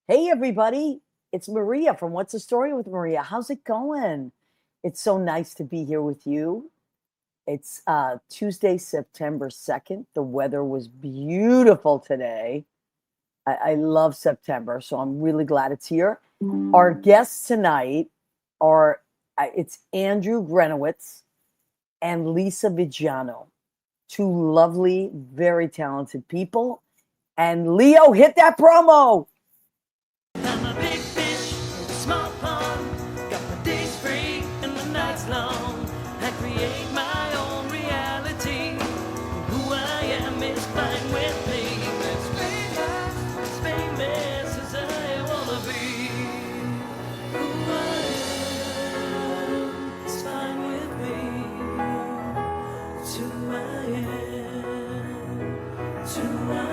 Hey, everybody. It's Maria from What's the Story with Maria. How's it going? It's so nice to be here with you. It's Tuesday, September 2nd. The weather was beautiful today. I love September, so I'm really glad it's here. Our guests tonight are it's Andrew Gryniewicz and Lisa Viggiano, two lovely, very talented people. And Leo, hit that promo. I'm a big fish in a small pond. Got my days free and my nights long. I create my own reality. Who I am is fine with me. As famous as I wanna be. Who I am is fine with me. It's who I am. It's who I am.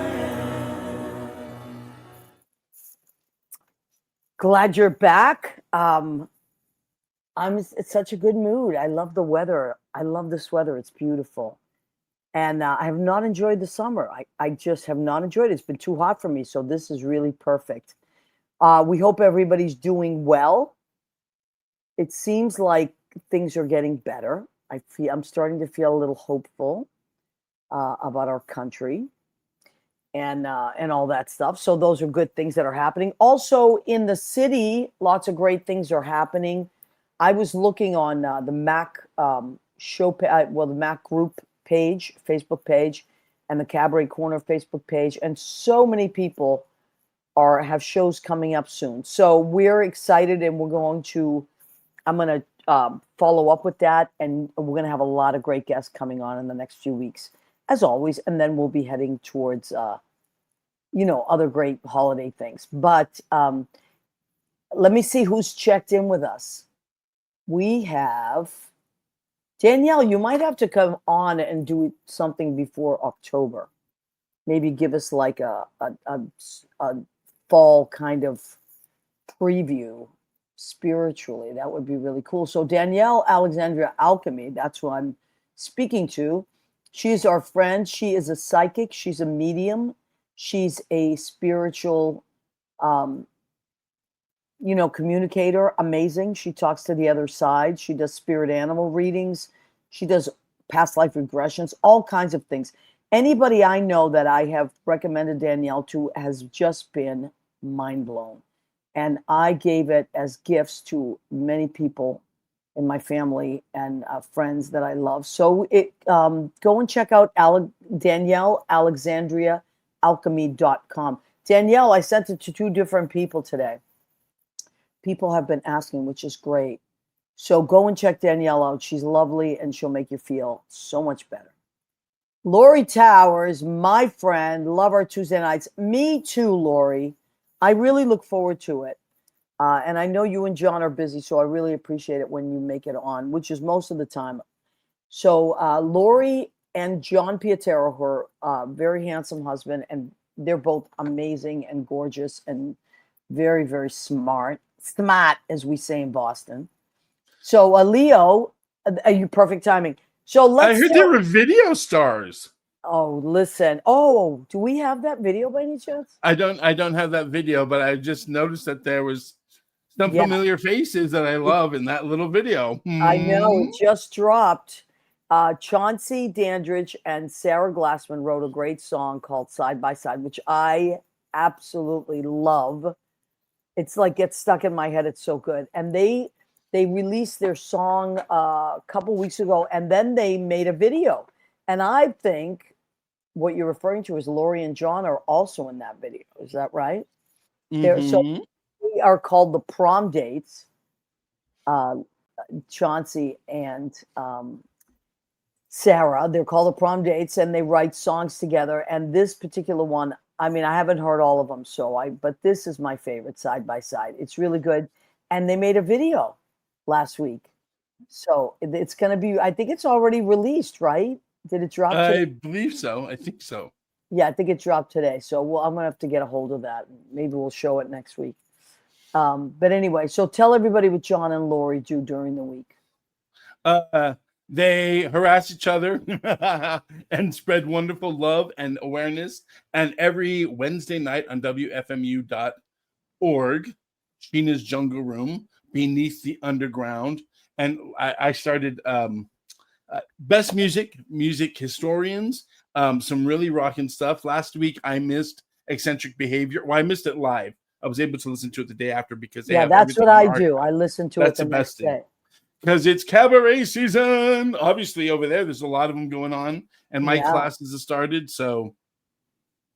Glad you're back. It's such a good mood. I love the weather. I love this weather. It's beautiful. And I have not enjoyed the summer. I just have not enjoyed it. It's been too hot for me. So this is really perfect. We hope everybody's doing well. It seems like things are getting better. I'm starting to feel a little hopeful about our country and all that stuff. So those are good things that are happening. Also in the city, lots of great things are happening. I was looking on the Mac the Mac group page, Facebook page, and the Cabaret Corner Facebook page, and so many people have shows coming up soon. So we're excited, and I'm going to follow up with that, and we're going to have a lot of great guests coming on in the next few weeks, as always, and then we'll be heading towards other great holiday things. But let me see who's checked in with us. We have Danielle. You might have to come on and do something before October. Maybe give us like a fall kind of preview spiritually. That would be really cool. So Danielle Alexandria Alchemy, that's who I'm speaking to. She's our friend. She is a psychic. She's a medium. She's a spiritual communicator. Amazing. She talks to the other side. She does spirit animal readings. She does past life regressions, all kinds of things. Anybody I know that I have recommended Danielle to has just been mind blown. And I gave it as gifts to many people in my family and friends that I love. So go and check out Danielle Alexandria alchemy.com. Danielle, I sent it to two different people today. People have been asking, which is great. So go and check Danielle out. She's lovely and she'll make you feel so much better. Lori Towers, my friend, love our Tuesday nights. Me too, Lori. I really look forward to it. And I know you and John are busy, so I really appreciate it when you make it on, which is most of the time. So Lori and John Pietero, her very handsome husband, and they're both amazing and gorgeous and very, very smart, as we say in Boston. So Leo, you perfect timing. So I heard they were video stars. Oh, listen. Oh, do we have that video by any chance? I don't have that video, but I just noticed that there was some familiar faces that I love in that little video. I know, it just dropped. Chauncey Dandridge and Sarah Glassman wrote a great song called Side by Side, which I absolutely love. It's like gets stuck in my head. It's so good. And they released their song a couple weeks ago, and then they made a video. And I think what you're referring to is Lori and John are also in that video. Is that right? Mm-hmm. So they are called the Prom Dates, Chauncey and Sarah. They're called the Prom Dates, and they write songs together. And this particular one, I mean, I haven't heard all of them, but this is my favorite, Side by Side. It's really good. And they made a video last week. So it's going to be, I think it's already released, right? Did it drop today? I believe so. I think so. Yeah, I think it dropped today. So I'm going to have to get a hold of that. Maybe we'll show it next week. But anyway, so tell everybody what John and Lori do during the week. They harass each other and spread wonderful love and awareness. And every Wednesday night on WFMU.org, Sheena's Jungle Room, Beneath the Underground, and I started best music historians, some really rocking stuff. Last week I missed Eccentric Behavior. Well, I missed it live. I was able to listen to it the day after because they Yeah, have that's everything what I in do. archive. I listen to it That's the the best next thing. day. Because it's cabaret season. Obviously, over there's a lot of them going on, and my Yeah. classes have started. So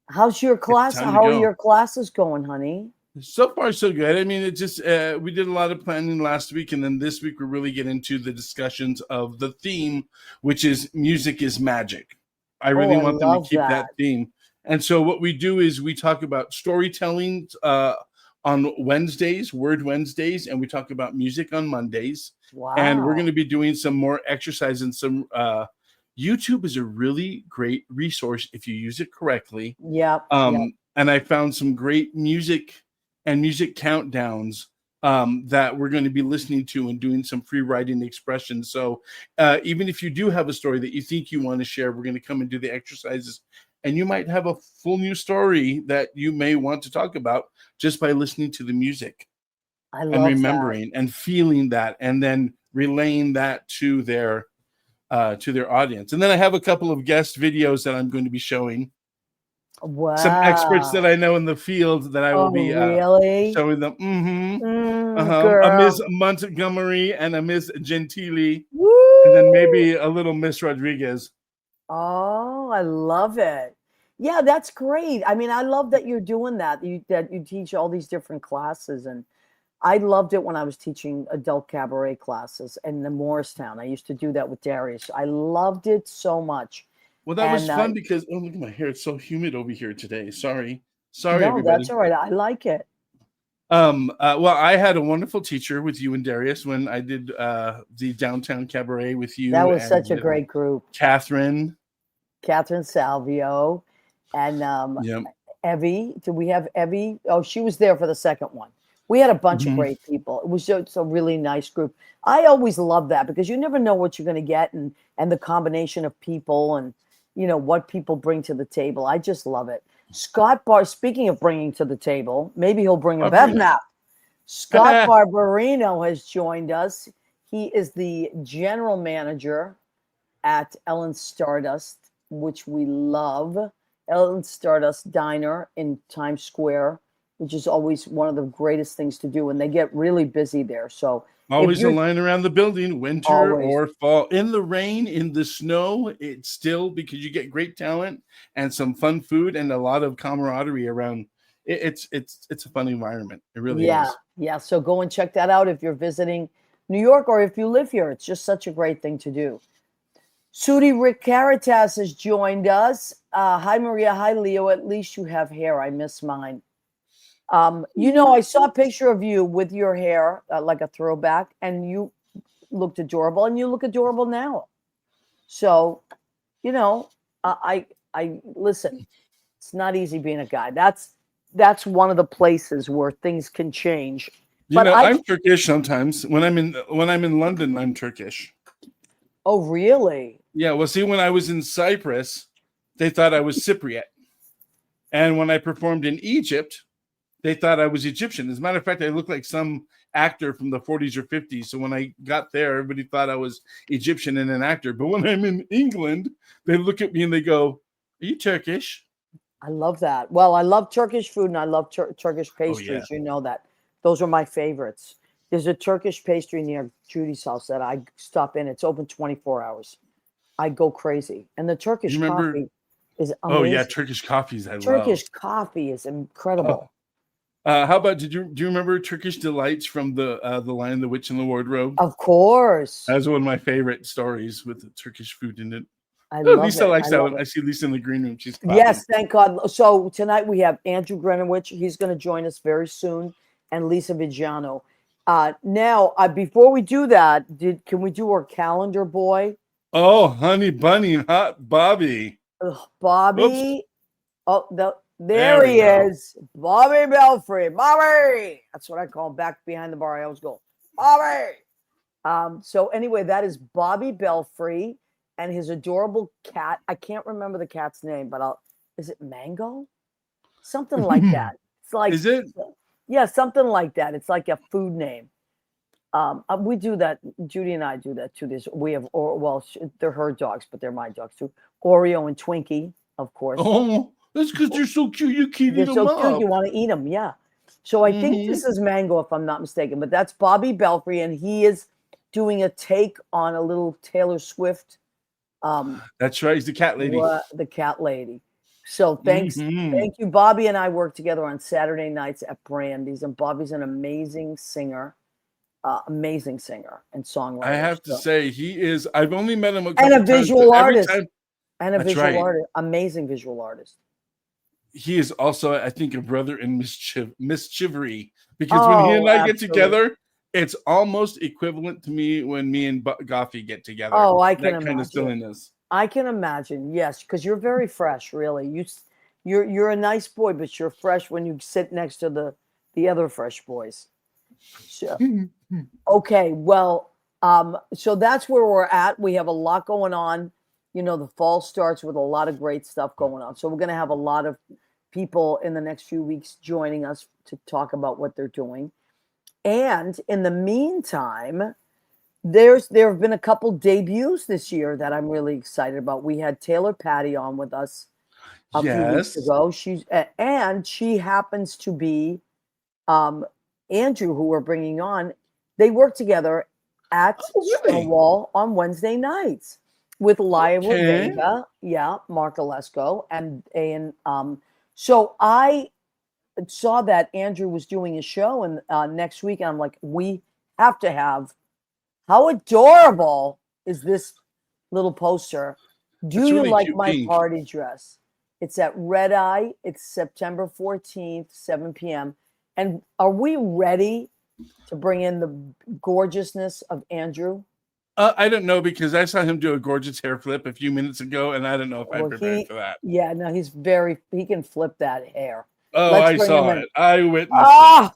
How's your class? time to How are go. your classes going, honey? so far, so good. I mean, it just we did a lot of planning last week, and then this week we're really getting into the discussions of the theme, which is music is magic. I really I want them to love keep that. that theme. And so what we do is we talk about storytelling on Wednesdays, Word Wednesdays, and we talk about music on Mondays. Wow. And we're going to be doing some more exercise and some YouTube is a really great resource if you use it correctly. Yep. And I found some great music and music countdowns that we're going to be listening to and doing some free writing expressions. So even if you do have a story that you think you want to share, we're going to come and do the exercises. And you might have a full new story that you may want to talk about just by listening to the music and remembering and feeling that, and then relaying that to their audience. And then I have a couple of guest videos that I'm going to be showing. Wow. Some experts that I know in the field that I will be really? showing them. Girl. A Miss Montgomery and a Miss Gentili. Woo! And then maybe a little Miss Rodriguez. Oh, I love it. Yeah, that's great. I mean, I love that you're doing that. That you teach all these different classes, and I loved it when I was teaching adult cabaret classes in the Morristown. I used to do that with Darius. I loved it so much. Well, that was fun because look at my hair; it's so humid over here today. Sorry, no, everybody. That's all right. I like it. Well, I had a wonderful teacher with you and Darius when I did the downtown cabaret with you. That was such a great group. Catherine Salvio, and Evie. Did we have Evie? Oh, she was there for the second one. We had a bunch of great people. It was just a really nice group. I always love that because you never know what you're going to get, and the combination of people and what people bring to the table. I just love it. Scott speaking of bringing to the table, maybe he'll bring a Bev now. Scott Barbarino has joined us. He is the general manager at Ellen Stardust, which we love. Ellen Stardust Diner in Times Square, which is always one of the greatest things to do. And they get really busy there. So always a line around the building, winter or fall, in the rain, in the snow. It's still because you get great talent and some fun food and a lot of camaraderie around. It's a fun environment. It really is. Yeah. So go and check that out if you're visiting New York or if you live here. It's just such a great thing to do. Sudi Rick Caritas has joined us. Hi, Maria. Hi, Leo. At least you have hair. I miss mine. I saw a picture of you with your hair, like a throwback, and you looked adorable, and you look adorable now. So, I listen. It's not easy being a guy. That's one of the places where things can change. I'm Turkish sometimes. When I'm in London, I'm Turkish. Oh, really? Yeah. Well, see, when I was in Cyprus, they thought I was Cypriot, and when I performed in Egypt, they thought I was Egyptian. As a matter of fact, I looked like some actor from the 40s or 50s. So when I got there, everybody thought I was Egyptian and an actor. But when I'm in England, they look at me and they go, "Are you Turkish?" I love that. Well, I love Turkish food and I love Turkish pastries. Oh, yeah. You know that. Those are my favorites. There's a Turkish pastry near Judy's house that I stop in. It's open 24 hours. I go crazy. And the Turkish coffee is amazing. Oh, yeah. Turkish coffees I love. Turkish coffee is incredible. How about do you remember Turkish Delights from the Lion, the Witch, and the Wardrobe? Of course. That's one of my favorite stories with the Turkish food in it. Lisa likes that one. I see Lisa in the green room. She's clapping. Yes, thank God. So tonight we have Andrew Gryniewicz. He's going to join us very soon, and Lisa Viggiano. Now, before we do that, can we do our calendar boy? Oh, honey bunny, hot Bobby. Bobby. Oops. Oh, there he is. Bobby Belfry. Bobby. That's what I call him. Back behind the bar, I always go, Bobby. So anyway, that is Bobby Belfry and his adorable cat. I can't remember the cat's name, but is it Mango? Something like that. It's like, is it? Yeah, something like that. It's like a food name. We do that. Judy and I do that too. We have, or well, they're her dogs, but they're my dogs too. Oreo and Twinkie, of course. Oh, that's because they're so cute. You can't They're eat them so cute. up. You want to eat them, yeah. So I think Mhm. this is Mango, if I'm not mistaken. But that's Bobby Belfry, and he is doing a take on a little Taylor Swift. That's right. He's the cat lady. The cat lady. So Mhm. thank you. Bobby and I work together on Saturday nights at Brandy's, and Bobby's an amazing singer and songwriter. I have to say, he is. I've only met him a And couple a times, visual but every artist. time And a That's visual right. artist, amazing visual artist. he is also, I think, a brother in mischivery, because when he and I get Absolutely. together, it's almost equivalent to me when me and Goffy get together. Oh, I can that imagine. kind of silliness. I can imagine. Yes, because you're very fresh. Really, you're a nice boy, but you're fresh when you sit next to the other fresh boys. So, okay, well, so that's where we're at. We have a lot going on. You know, the fall starts with a lot of great stuff going on. So we're going to have a lot of people in the next few weeks joining us to talk about what they're doing. And in the meantime, there have been a couple debuts this year that I'm really excited about. We had Taylor Patty on with us a few weeks Yes. ago. She happens to be Andrew, who we're bringing on. They work together at Oh, really? Stonewall on Wednesday nights with Laya Okay. Vega, Mark Alesco, and so I saw that Andrew was doing a show and next week, and I'm like, we have to have. How adorable is this little poster? Do It's you really like cute my pink. party dress? It's at Red Eye. It's September 14th, 7 p.m. And are we ready to bring in the gorgeousness of Andrew? I don't know, because I saw him do a gorgeous hair flip a few minutes ago, and I don't know if I'm Well, prepared for that. yeah, no, he can flip that hair. Oh, Let's I bring saw him in. it. I witnessed Ah,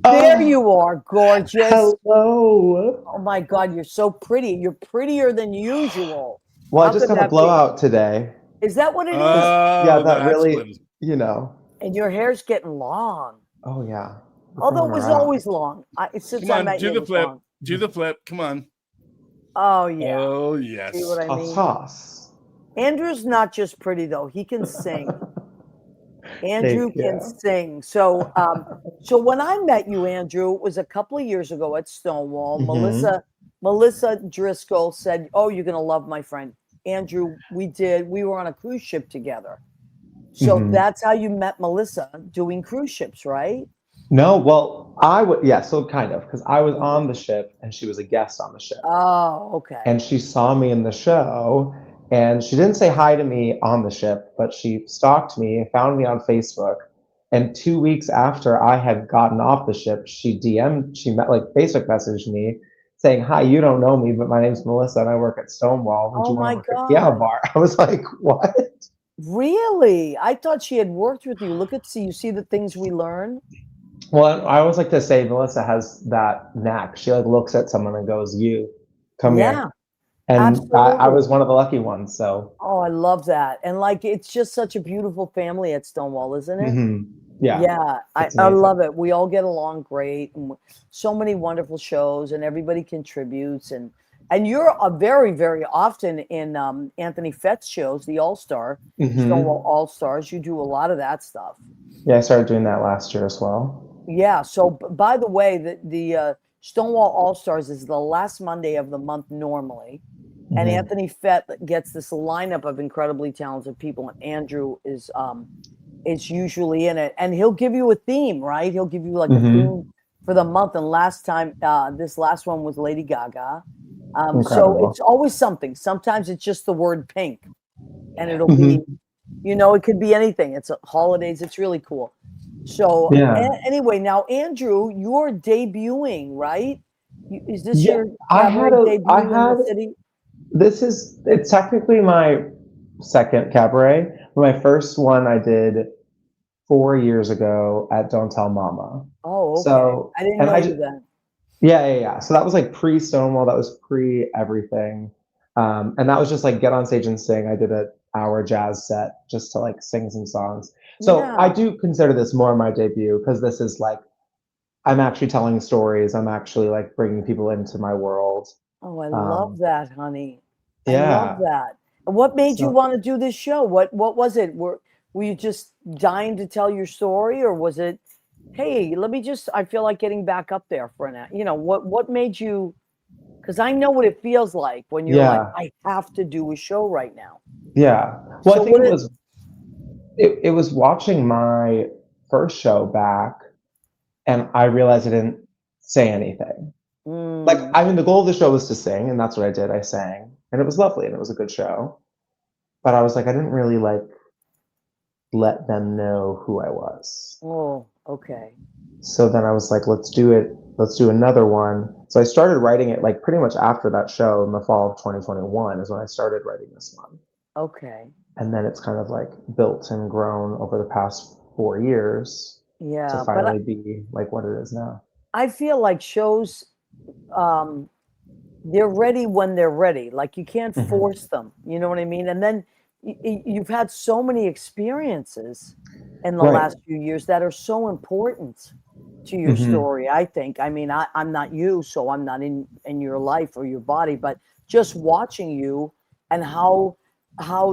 there Oh, you are, gorgeous. hello. Oh my God, you're so pretty. You're prettier than usual. Well, How I just could got a that be? blowout today. Is that what it it. is? Yeah, Oh, that that's really, what. And your hair's getting long. oh yeah. We're Although growing it was her out. always long. Since Come I on, met you, do it the was flip. long. Do the flip. Come on. Oh yeah. Oh, See yes. what I Toss, mean? toss. Andrew's not just pretty though; he can sing. Andrew Thank can you. sing. So, so when I met you, Andrew, it was a couple of years ago at Stonewall. Mhm. Melissa Driscoll said, "Oh, you're gonna love my friend Andrew." We were on a cruise ship together. So Mhm. that's how you met Melissa doing cruise ships, right? No, well, yeah, so kind of, because I was on the ship and she was a guest on the ship. Oh, okay. And she saw me in the show, and she didn't say hi to me on the ship, but she stalked me, found me on Facebook, and 2 weeks after I had gotten off the ship, she Facebook messaged me saying, "Hi, you don't know me, but my name's Melissa and I work at Stonewall. Would Oh you want my to work at Piano God. Bar?" I was like, "What?" Really? I thought she had worked with you. You see the things we learn? Well, I always like to say Melissa has that knack. She like looks at someone and goes, "You, come Yeah, here." And I absolutely. was one of the lucky ones. So, Oh, I love that. And like it's just such a beautiful family at Stonewall, isn't it? yeah, Yeah, it's I amazing. love it. We all get along great, and so many wonderful shows, and everybody contributes. And you're a very often in Anthony Fett's shows, the All Star, Stonewall hmm All Stars. You do a lot of that stuff. Yeah, I started doing that last year as well. Yeah. So, by the way, the Stonewall All Stars is the last Monday of the month normally, and Mhm. Anthony Fett gets this lineup of incredibly talented people, and Andrew is usually in it, and he'll give you a theme, right? He'll give you like a theme for the month. And last time, this last one was Lady Gaga. So Incredible. it's always something. Sometimes it's just the word pink, and it'll be, Mhm. it could be anything. It's holidays. It's really cool. So Yeah. anyway, now Andrew, you're debuting, right? Is this Yeah, your cabaret I debut in the had, city? it's technically my second cabaret. My first one I did 4 years ago at Don't Tell Mama. Oh, okay. So, I didn't and know you then. yeah. So that was like pre Stonewall. That was pre everything. And that was just like get on stage and sing. I did hour jazz set just to like sing some songs. So I Yeah. do consider this more my debut because this is like I'm actually telling stories. I'm actually like bringing people into my world. Oh, I love Um, that, honey. I love yeah. that. And what made you So want to do this show? What was it? Were you just dying to tell your story, or was it, hey, let me just I feel like getting back up there for an you know, what made you, because I know what it feels like when you're like, yeah, I have to do a show right now. yeah. Well, I So think what it it was it was watching my first show back, and I realized I didn't say anything. Like, mm, I mean, the goal of the show was to sing, and that's what I did. I sang, and it was lovely, and it was a good show. But I was like, I didn't really like let them know who I was. oh, okay. So then I was like, let's do it. Let's do another one. So I started writing it like pretty much after that show in the fall of 2021 is when I started writing this one. Okay. And then it's kind of like built and grown over the past 4 years to Yeah, but finally be like what it is now. I feel like shows um they're ready when they're ready. Like you can't Hmm. force them. You know what I mean? And then you've had so many experiences in the Right. last few years that are so important to your Hmm. story. I think. I mean, I'm not you, so I'm not in your life or your body, but just watching you and how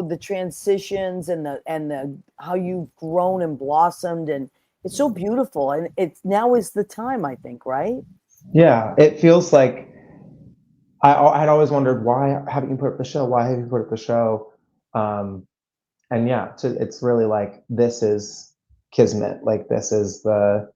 the transitions and the how you've grown and blossomed, and it's so beautiful. And it's now is the time, I think, right? Yeah. It feels like I had always wondered why haven't you put up the show? Why have you put up the show? Um, and yeah, it's really like this is kismet. Like this is the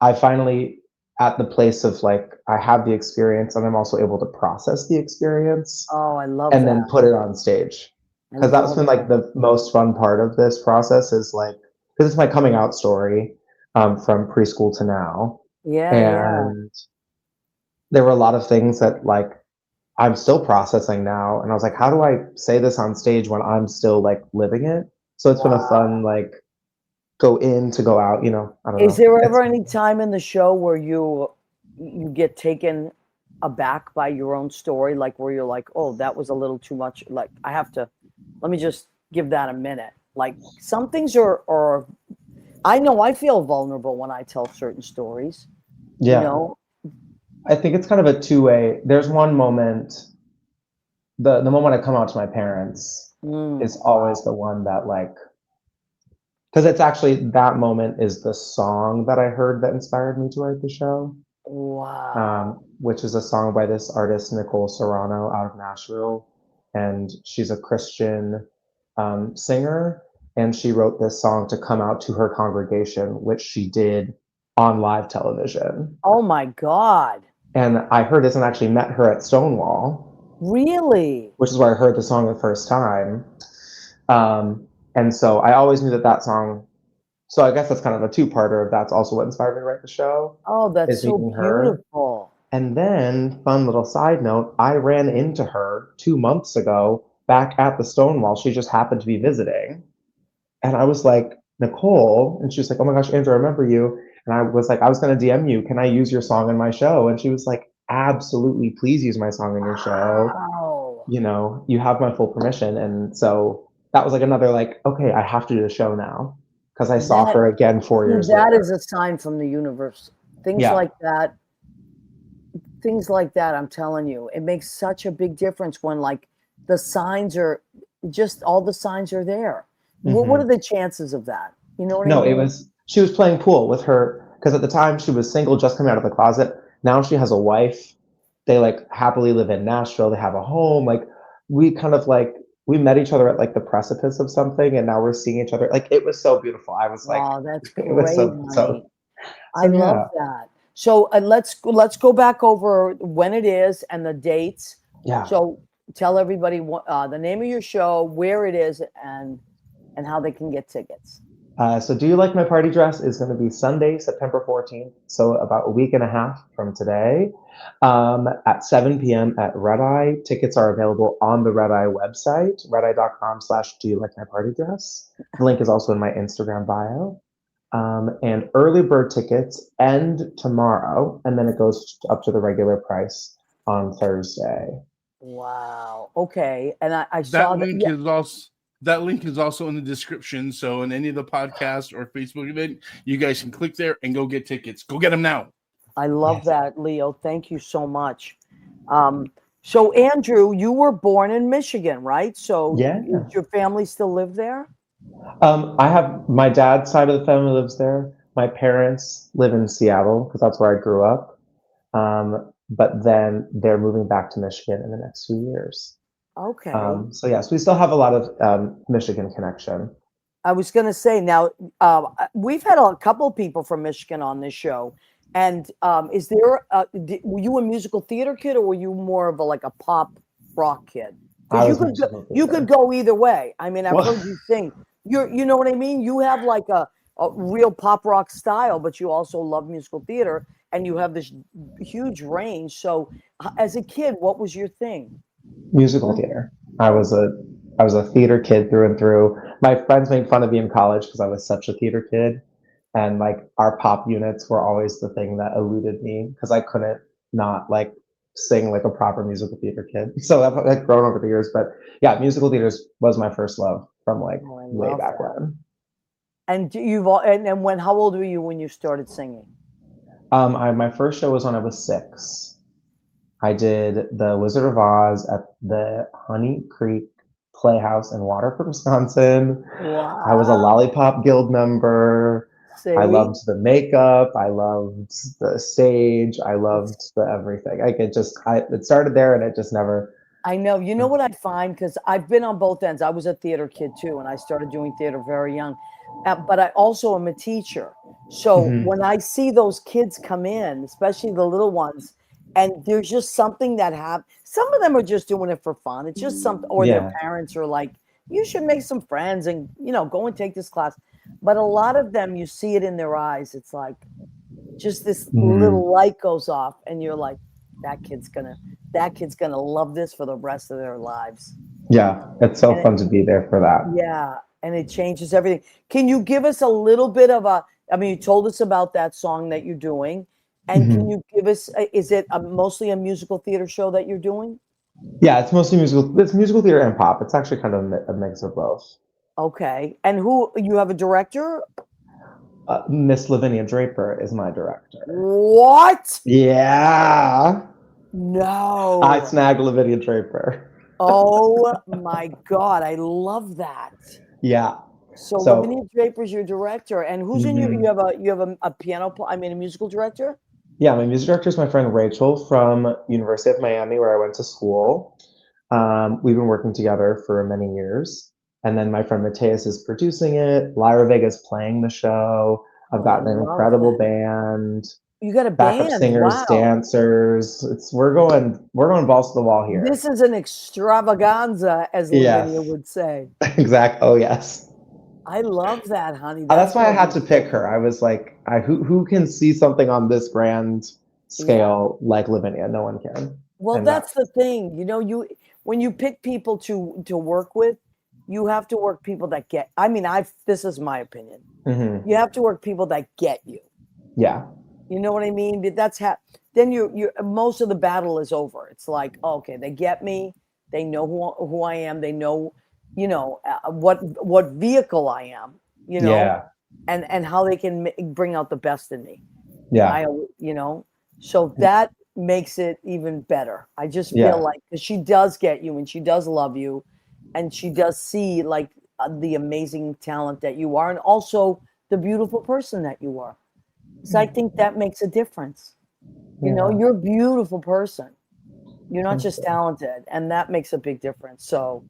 I finally at the place of like I have the experience and I'm also able to process the experience Oh, I love and then that. put it on stage. I Because that's love been like that. the most fun part of this process is like because it's my coming out story from preschool to now. Yeah, yeah. And there were a lot of things that like I'm still processing now. And I was like, how do I say this on stage when I'm still like living it? So it's been a fun Wow. like go in to go out, I don't Is know. there It's ever any time in the show where you get taken aback by your own story, like where you're like, "Oh, that was a little too much. Like, I have to let me just give that a minute." Like some things are I know I feel vulnerable when I tell certain stories, you yeah. know? I think it's kind of a two-way. There's one moment, the moment I come out to my parents is always Wow. the one that like because it's actually that moment is the song that I heard that inspired me to write the show, Wow. which is a song by this artist Nicole Serrano out of Nashville, and she's a Christian singer, and she wrote this song to come out to her congregation, which she did on live television. Oh my God. And I heard this and actually met her at Stonewall, Really? which is where I heard the song the first time. And so I always knew that that song. So I guess that's kind of a two-parter. That's also what inspired me to write the show, Oh, that's is so meeting her. beautiful. And then, fun little side note, I ran into her 2 months ago back at the Stonewall. She just happened to be visiting. And I was like, Nicole. And she was like, oh my gosh, Andrew, I remember you. And I was like, I was going to DM you. Can I use your song in my show? And she was like, absolutely, please use my song in your show. Wow. You have my full permission. And so that was like another, like, okay, I have to do the show now because I saw That her again four See, years that is later. a sign from the universe. Things Yeah. like that, things like that, I'm telling you, it makes such a big difference when like the signs are just all the signs are there. What Hmm. are the chances of that? You know what I No, mean? she was playing pool with her because at the time she was single, just coming out of the closet. Now she has a wife. They like happily live in Nashville. They have a home. Like we kind of like we met each other at like the precipice of something, and now we're seeing each other. Like it was so beautiful. I was like, Oh, that's it was great, so honey. I love yeah, that. So let's go back over when it is and the dates. yeah. So tell everybody the name of your show, where it is, and how they can get tickets. So Do You Like My Party Dress is going to be Sunday, September 14th. So about a week and a half from today at 7 p.m. at Red Eye. Tickets are available on the Red Eye website, redeye.com/Do You Like My Party Dress. The link is also in my Instagram bio. And early bird tickets end tomorrow, and then it goes up to the regular price on Thursday. Wow. Okay. And I That saw that. link Yeah. is also That link is also in the description. So in any of the podcast or Facebook event, you guys can click there and go get tickets. Go get them now. I love that, Leo. Thank you so much. So Andrew, you were born in Michigan, right? So Yeah. does your family still live there? I have my dad's side of the family lives there. My parents live in Seattle because that's where I grew up. But then they're moving back to Michigan in the next few years. Okay. So yes, we still have a lot of Michigan connection. I was going to say now, we've had a couple of people from Michigan on this show. And is there, were you a musical theater kid, or were you more of like a pop rock kid? I Because was you could go either way. I mean, I've Well- heard you sing. You know what I mean? You have like a real pop rock style, but you also love musical theater, and you have this huge range. So as a kid, what was your thing? Musical theater. I was a theater kid through and through. My friends made fun of me in college because I was such a theater kid, and like our pop units were always the thing that eluded me because I couldn't not like sing like a proper musical theater kid. So I've grown over the years, but yeah, musical theater was my first love from like Oh, I way love back that. when. And and when, how old were you when you started singing? My first show was when I was 6. I did the Wizard of Oz at the Honey Creek Playhouse in Waterford, Wisconsin. Wow. I was a Lollipop Guild member. See? I loved the makeup. I loved the stage. I loved the everything. It started there and it just never. I know. You know what I find? Because I've been on both ends. I was a theater kid too, and I started doing theater very young. But I also am a teacher. So when I see those kids come in, especially the little ones, and there's just something that some of them are just doing it for fun. It's just something, or Yeah. their parents are like, you should make some friends and, go and take this class. But a lot of them, you see it in their eyes. It's like just this little light goes off, and you're like, that kid's gonna love this for the rest of their lives. Yeah, it's so fun to be there for that. Yeah, and it changes everything. Can you give us a little bit of you told us about that song that you're doing, and can you give us, is it mostly a musical theater show that you're doing? Yeah, it's mostly musical. It's musical theater and pop. It's actually kind of a mix of both. Okay, and who, you have a director? Miss Lavinia Draper is my director. What? Yeah. No. I snagged Lavinia Draper. Oh my God, I love that. Yeah. So Lavinia Draper's your director, and who's in you have a piano, a musical director? Yeah, my music director is my friend Rachel from University of Miami, where I went to school. We've been working together for many years. And then my friend Mateus is producing it. Lyra Vega's playing the show. I've got an incredible band. You got a Backup band, singers, wow. dancers. We're going balls to the wall here. This is an extravaganza, as Lavinia would say. Exactly. Oh yes. I love that, honey. That's why I had to pick her. I was like, who can see something on this grand scale like Lavinia? No one can. Well, And that's the thing. When you pick people to work with, you have to work people that get. This is my opinion. You have to work people that get you. Yeah. You know what I mean? Then you most of the battle is over. It's like, okay, they get me. They know who I am. They know, what vehicle I am. And how they can bring out the best in me. Yeah. So that makes it even better. I just feel like, because she does get you and she does love you, and she does see like the amazing talent that you are, and also the beautiful person that you are. So I think that makes a difference. You're a beautiful person. You're not just talented, and that makes a big difference. So,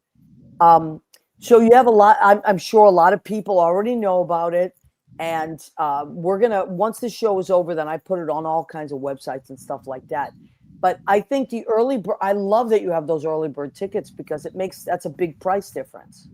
so you have a lot. I'm sure a lot of people already know about it, and we're gonna, once the show is over, then I put it on all kinds of websites and stuff like that. But I think I love that you have those early bird tickets, because that's a big price difference.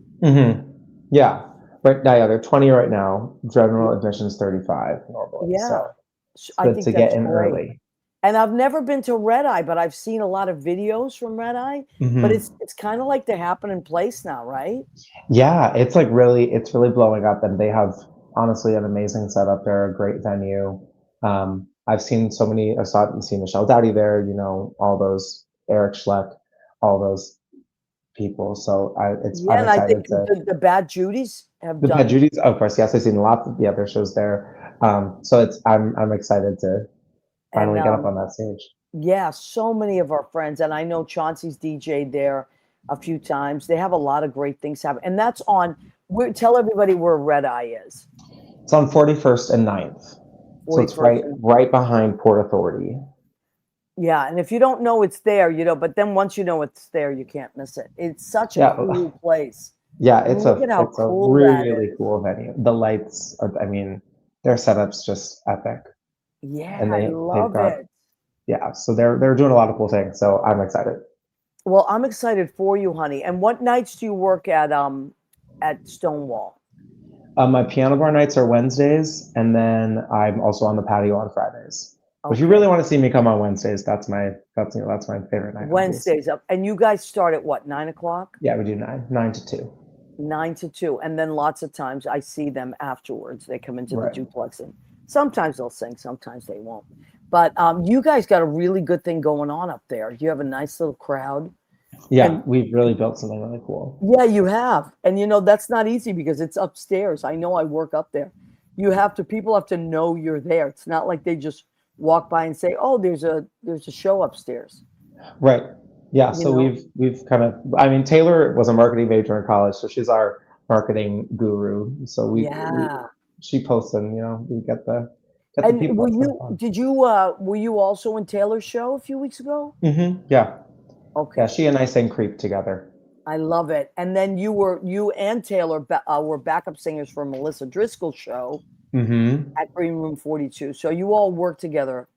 Yeah. Right now, they're 20 right now. General admission is 35 normally. Yeah. So it's I good think to that's get in great. early. And I've never been to Red Eye, but I've seen a lot of videos from Red Eye. But it's kind of like the happening place now, right? Yeah, it's really blowing up, and they have honestly an amazing setup there, a great venue. I've seen seen Michelle Dowdy there, all those, Eric Schleck, all those people. So Yeah, I'm and I excited think to. the Bad Judies have The Bad done. Judy's, of course, yes, I've seen lots of the other shows there. So I'm excited to And finally get up on that stage. yeah, so many of our friends, and I know Chauncey's DJ'd there a few times. They have a lot of great things happen, and that's on. Tell everybody where Red Eye is. It's on 41st and 9th. So it's 41st. right behind Port Authority. Yeah, and if you don't know it's there, you know. But then once you know it's there, you can't miss it. It's such a Yeah. cool place. Yeah, Look at how it's a cool that really is. cool venue. The lights are, I mean, their setup's just epic. Yeah, And I they've love got, it. yeah, so they're doing a lot of cool things. So I'm excited. Well, I'm excited for you, honey. And what nights do you work at Stonewall? My piano bar nights are Wednesdays, and then I'm also on the patio on Fridays. But if you Okay. really want to see me, come on Wednesdays. That's my favorite night. Wednesdays up, and you guys start at what, 9 o'clock? Yeah, we do 9 to 2. 9 to 2, and then lots of times I see them afterwards. They come into the Right. duplex, and sometimes they'll sing, sometimes they won't. But you guys got a really good thing going on up there. You have a nice little crowd. Yeah, And we've really built something really cool. yeah, you have, and you know that's not easy because it's upstairs. I know I work up there. People have to know you're there. It's not like they just walk by and say, "Oh, there's a show upstairs." Right. Yeah. You So know? we've kind of. I mean, Taylor was a marketing major in college, so she's our marketing guru. So Yeah. she posts, and we get the And people. It's kind of fun. were you also in Taylor's show a few weeks ago? Yeah. Okay. Yeah. She and I sang "Creep" together. I love it. And then you and Taylor were backup singers for Melissa Driscoll's show at Green Room 42. So you all work together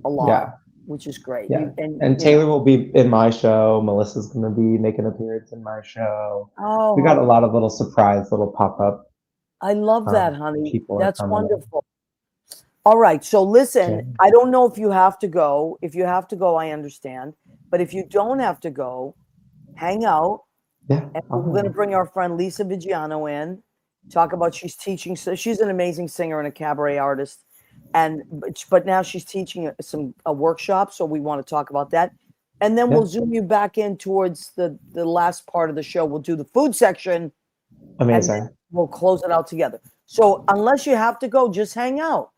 a lot, Yeah. which is great. Yeah. And And Taylor will be in my show. Melissa's going to be making an appearance in my show. oh, We got a lot of little pop up I love that, honey. people are That's coming in. wonderful. All right. So listen, Yeah. I don't know if you have to go. If you have to go, I understand. But if you don't have to go, hang out. Yeah. And we're going to bring our friend Lisa Viggiano in, talk about she's teaching. So she's an amazing singer and a cabaret artist. But now she's teaching a workshop. So we want to talk about that. And then we'll zoom you back in towards the last part of the show. We'll do the food section. Amazing. And we'll close it out together. So unless you have to go, just hang out.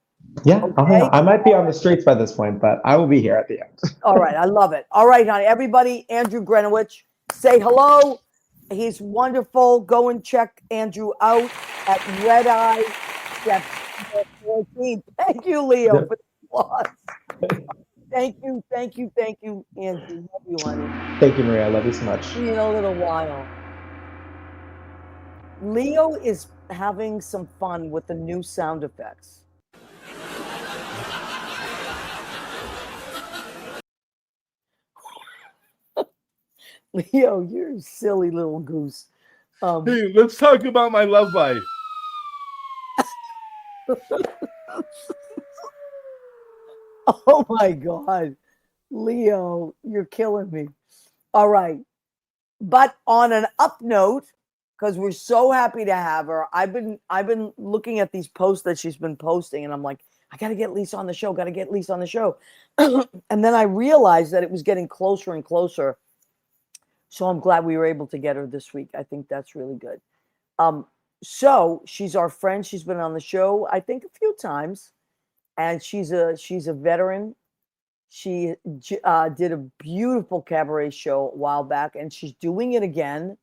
Yeah, I'll hang Okay. out. I might be on the streets by this point, but I will be here at the end. All right. I love it. All right, honey. Everybody, Andrew Gryniewicz, say hello. He's wonderful. Go and check Andrew out at Red Eye September 14th. Thank you, Leo, for the applause. Thank you, Andrew. Love you, honey. Thank you, Maria. I love you so much. See you in a little while. Leo is having some fun with the new sound effects. Leo, you're a silly little goose. Hey, let's talk about my love life. Oh my God. Leo, you're killing me. All right. But on an up note, because we're so happy to have her, I've been looking at these posts that she's been posting, and I'm like, I gotta get Lisa on the show, and then I realized that it was getting closer and closer. So I'm glad we were able to get her this week. I think that's really good. So she's our friend. She's been on the show, I think, a few times, and she's a veteran. She did a beautiful cabaret show a while back, and she's doing it again.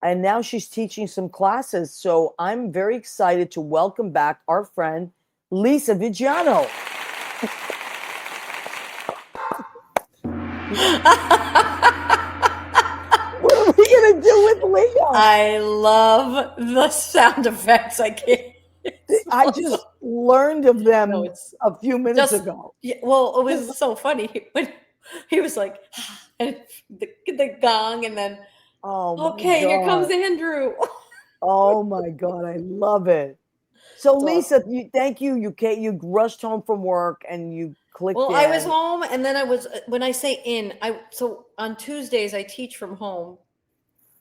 And now she's teaching some classes. So I'm very excited to welcome back our friend, Lisa Viggiano. What are we going to do with Leo? I love the sound effects. I can't. I just learned of them No, it's a few minutes just- ago. Yeah, well, it was so funny when he was like, and the gong, and then Oh, okay, here comes God. Andrew. Oh my God, I love it. So It's Lisa, thank you. You rushed home from work and you clicked Well, in. I was home, and then I was when I say so on Tuesdays I teach from home.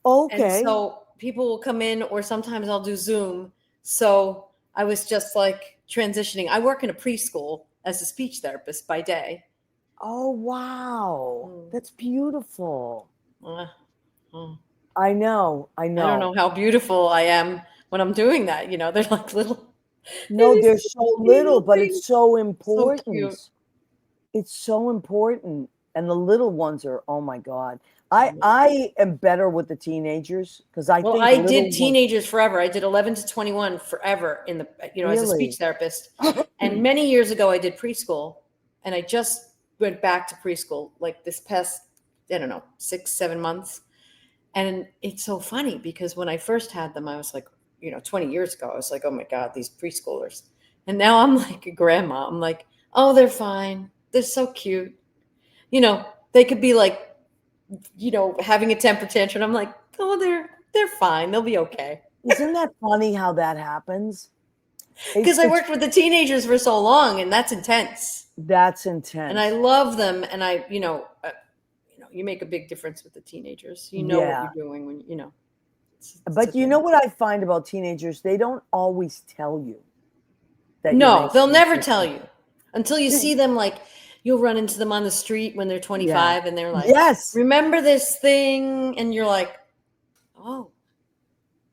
Okay. And so people will come in, or sometimes I'll do Zoom. So I was just like transitioning. I work in a preschool as a speech therapist by day. Oh wow, that's beautiful. I know. I don't know how beautiful I am when I'm doing that. You know, they're like little. No, they're so little, but things. it's so So important. cute. It's so important. And the little ones are, oh my God. I am better with the teenagers because I Well, think I little did ones, teenagers forever. I did 11 to 21 forever in the, as a really. speech therapist. And many years ago, I did preschool, and I just went back to preschool like this past, I don't know, 6, 7 months. And it's so funny because when I first had them, I was like, 20 years ago, I was like, oh my God, these preschoolers. And now I'm like a grandma. I'm like, oh, they're fine. They're so cute. They could be like, having a temper tantrum. I'm like, oh, they're fine. They'll be okay. Isn't that funny how that happens? Because I worked with the teenagers for so long, and that's intense. That's intense. And I love them, and you make a big difference with the teenagers. You know what you're doing when But you know what I find about teenagers? They don't always tell you. No, they'll never tell you until you see them. Like, you'll run into them on the street when they're 25 and they're like, yes, remember this thing? And you're like, oh.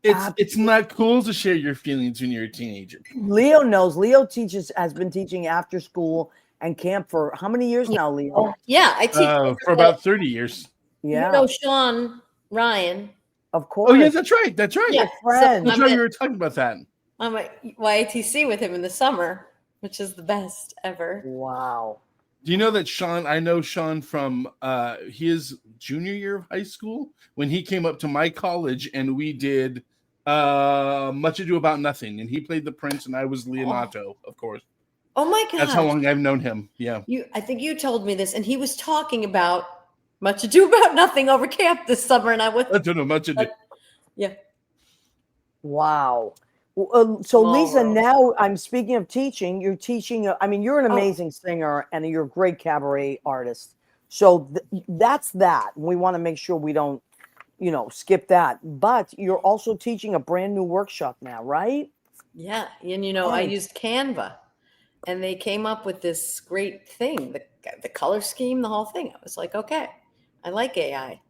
It's not cool to share your feelings when you're a teenager. Leo knows. Leo has been teaching after school and camp for how many years now, Leo? Yeah, I teach for about 30 years. Yeah. Sean Ryan. Of course. Oh, yeah, that's right. That's right. Yeah, friends. That's right. You were talking about that. I'm at YATC with him in the summer, which is the best ever. Wow. Do you know that I know Sean from his junior year of high school when he came up to my college and we did Much Ado About Nothing, and he played the prince and I was Leonato, of course. Oh my God. That's how long I've known him. Yeah. I think you told me this, and he was talking about Much Ado About Nothing over camp this summer, and I went, I don't know much ado. Yeah. Wow. So Lisa, now I'm speaking of teaching. You're teaching. You're an amazing singer and you're a great cabaret artist. So that's that. We want to make sure we don't, skip that. But you're also teaching a brand new workshop now, right? Yeah, and I used Canva, and they came up with this great thing, the color scheme, the whole thing. I was like, okay, I like AI.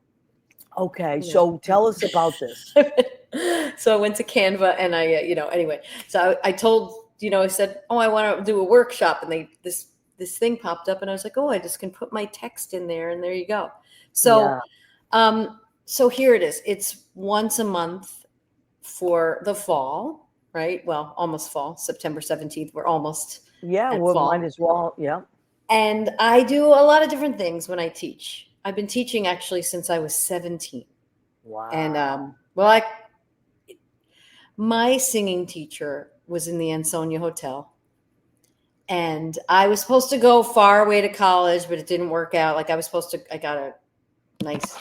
Okay, so tell us about this. So I went to Canva, and I, anyway. So I told, I said, oh, I want to do a workshop, and this thing popped up, and I was like, oh, I just can put my text in there, and there you go. So, so here it is. It's once a month for the fall, right? Well, almost fall, September 17th. We're almost. Yeah, well, might as well. Yeah. And I do a lot of different things when I teach. I've been teaching actually since I was 17. Wow. And my singing teacher was in the Ansonia Hotel, and I was supposed to go far away to college, but it didn't work out. Like I got a nice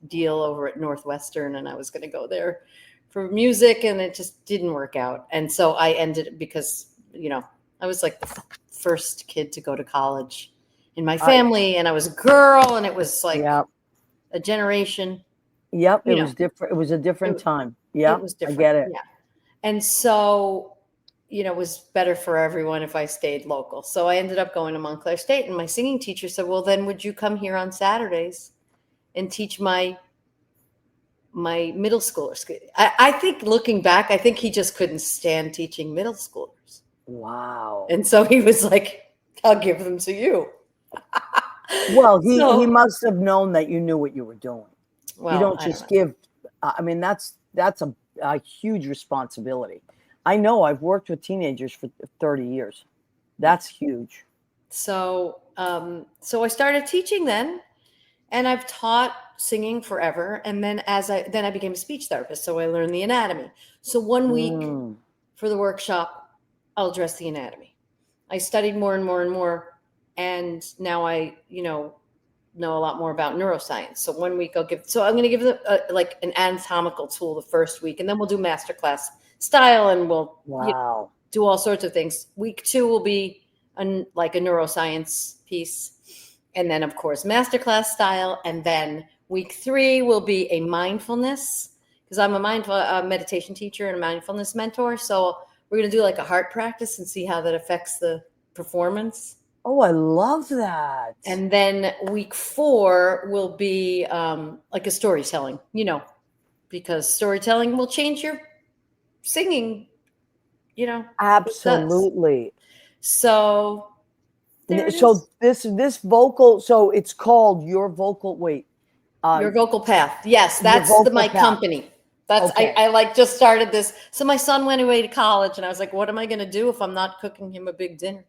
deal over at Northwestern, and I was going to go there for music, and it just didn't work out. And so I ended because, I was like the first kid to go to college in my family, and I was a girl, and it was like a generation. Yep, it was different. It was a different time. Yeah, it was different. I get it. Yeah. And so, it was better for everyone if I stayed local. So I ended up going to Montclair State, and my singing teacher said, well, then would you come here on Saturdays and teach my middle schoolers? I think looking back, I think he just couldn't stand teaching middle schoolers. Wow. And so he was like, I'll give them to you. Well, he must have known that you knew what you were doing. Well, you don't just give. That's a huge responsibility. I know. I've worked with teenagers for 30 years. That's huge. So, so I started teaching then, and I've taught singing forever. And then I became a speech therapist, so I learned the anatomy. So 1 week for the workshop, I'll address the anatomy. I studied more and more and more, and now I, know a lot more about neuroscience. So 1 week I'm going to give them like an anatomical tool the first week, and then we'll do masterclass style, and we'll do all sorts of things. Week 2 will be like a neuroscience piece, and then of course masterclass style, and then week 3 will be a mindfulness, because I'm a meditation teacher and a mindfulness mentor. So we're going to do like a heart practice and see how that affects the performance. Oh, I love that. And then week 4 will be like a storytelling, because storytelling will change your singing, you know. It does. Absolutely. So there it So is. this vocal, so it's called Your Vocal. Wait, Your vocal path. Yes, Your that's Vocal my Path. company. That's Okay. I like just started this. So my son went away to college, and I was like, what am I going to do if I'm not cooking him a big dinner?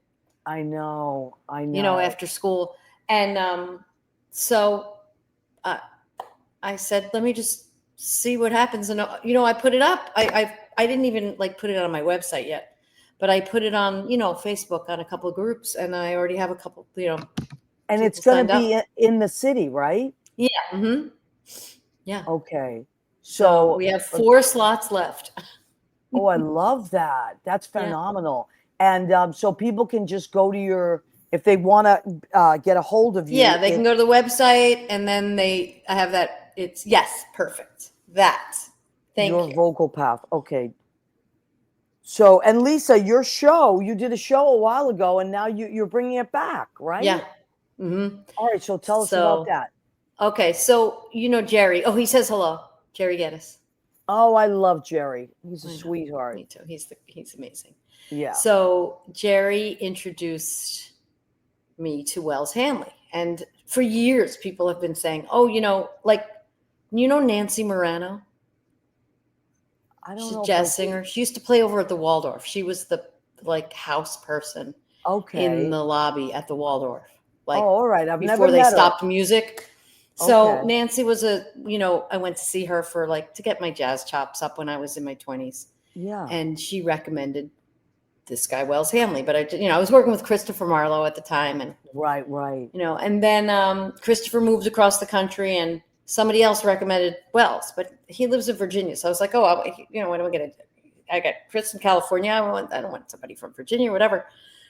I know. You know, after school. And so I said, let me just see what happens. And you know, I put it up. I didn't even like put it on my website yet, but I put it on, you know, Facebook on a couple of groups, and I already have a couple, you know. And it's people going to signed be up. in the city, right? Yeah. Mm-hmm. Yeah. Okay. So we have 4 slots left. Oh, I love that. That's Yeah. phenomenal. And so people can just go to your, if they want to get a hold of you. Yeah, they can go to the website, and then I have that. It's yes, perfect. That. Thank Your you. Vocal Path. Okay. So, and Lisa, your show, you did a show a while ago, and now you're bringing it back, right? Yeah. Mm-hmm. All right. So tell us about that. Okay, so you know Jerry. Oh, he says hello, Jerry Geddes. Oh, I love Jerry. He's a I know. sweetheart. Me too. He's amazing. Yeah. So Jerry introduced me to Wells Hanley, and for years people have been saying, "Oh, you know, like, you know Nancy Morano? I don't She's know. a jazz singer. She used to play over at the Waldorf. She was the like house person Okay. in the lobby at the Waldorf. Like, oh, all right. I've never before they met stopped music. So Okay. Nancy was I went to see her for like to get my jazz chops up when I was in my 20s. Yeah. And she recommended this guy, Wells Hanley. But I was working with Christopher Marlowe at the time. And, Right. and then Christopher moved across the country, and somebody else recommended Wells, but he lives in Virginia. So I was like, oh, what am I going to do? I got Chris in California. I don't want somebody from Virginia or whatever.